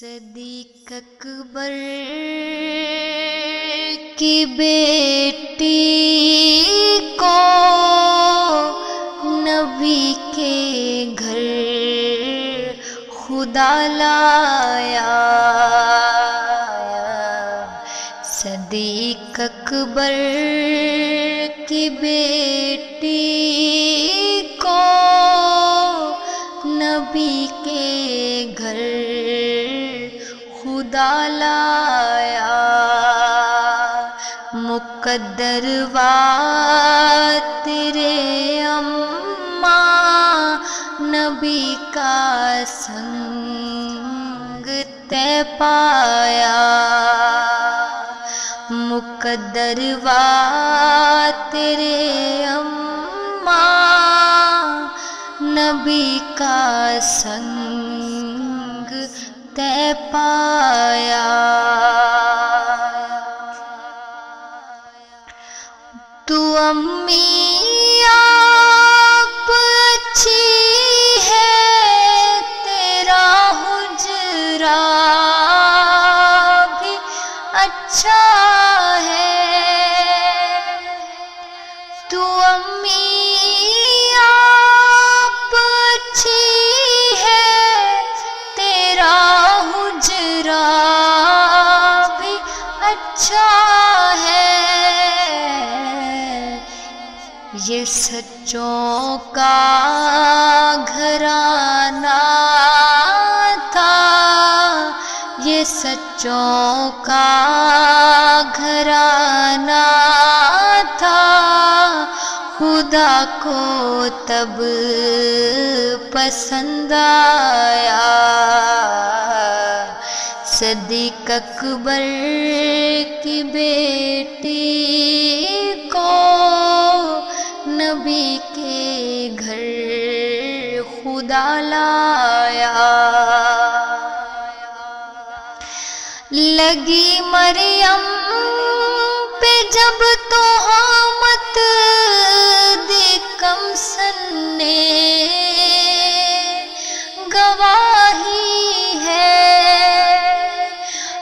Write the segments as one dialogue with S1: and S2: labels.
S1: صدیق اکبر کی بیٹی کو نبی کے گھر خدا لایا۔ صدیق اکبر کی بیٹی کو نبی کے گھر خدا لایا۔ مقدر تیرے اماں نبی کا سنگ تے پایا۔ مقدر تیرے اماں نبی کا سنگ تے پایا۔ تو امی آپ اچھی ہے، تیرا حجرہ بھی اچھا ہے۔ تو امی آپ اچھی ہے، تیرا حجرہ بھی اچھا ہے۔ یہ سچوں کا گھرانہ تھا، یہ سچوں کا گھرانہ تھا، خدا کو تب پسند آیا۔ صدیق اکبر کی بیٹی کو نبی کے گھر خدا لایا۔ لگی مریم پہ جب تہمت دی کمسن نے گواہی ہے۔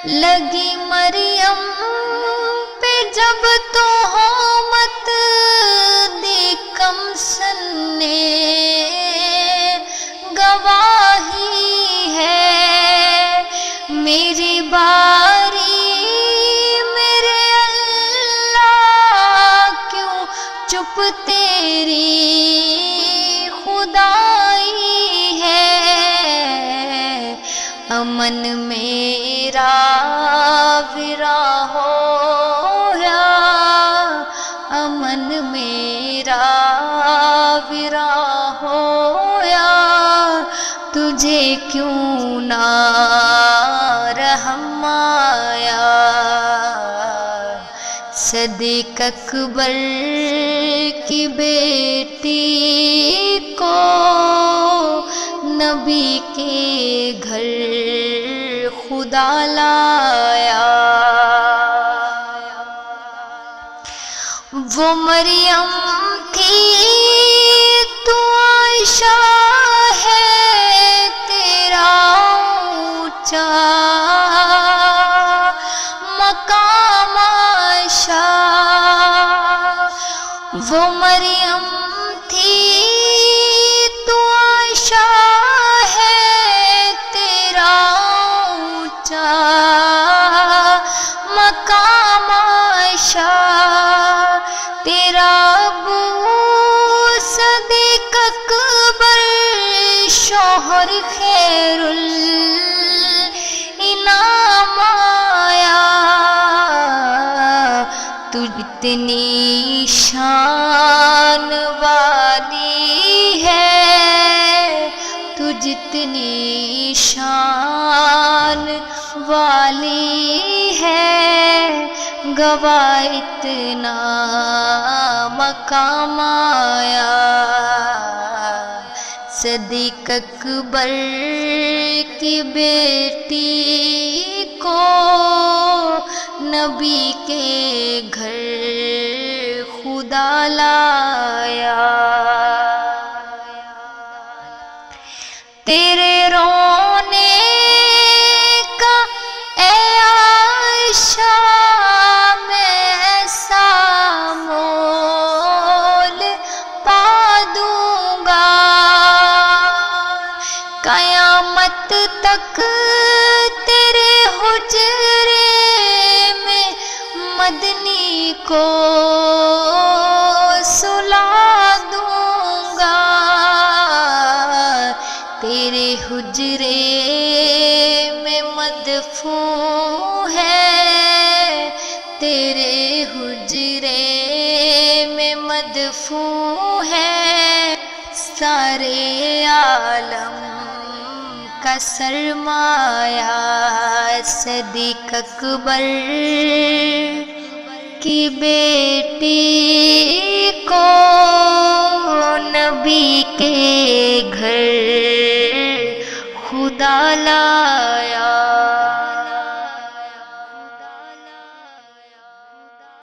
S1: لگی مریم پہ جب تہمت دی کمسن نے گواہی ہے۔ میری باری میرے اللہ کیوں چپ تیری خدائی ہے۔ امن میرا ورا ہویا، امن میرا ورا ہویا، تجھے کیوں نہ رحم آیا۔ صدیق اکبر کی بیٹی کو نبی کے گھر خدا لایا۔ وہ مریم تھی تو عائشہ ہے، تیرا اونچا مقام عائشہ۔ وہ مریم تھی تو عائشہ ہے، تیرا اونچا مقام عائشہ۔ تیرا ابو صدیق اکبر شوہر خیر الانام آیا۔ تو اتنی شان والی ہے، تو جتنی شان والی ہے، گواہ اتنا مقام آیا۔ صدیق اکبر کی بیٹی کو نبی کے گھر خدا لایا۔ تیرے رونے تک تیرے حجرے میں مدنی کو سلا دوں گا، تیرے حجرے میں مدفون ہے، تیرے حجرے میں مدفون ہے سارے عالم کا سرمایہ۔ صدیق اکبر کی بیٹی کو نبی کے گھر خدا لایا۔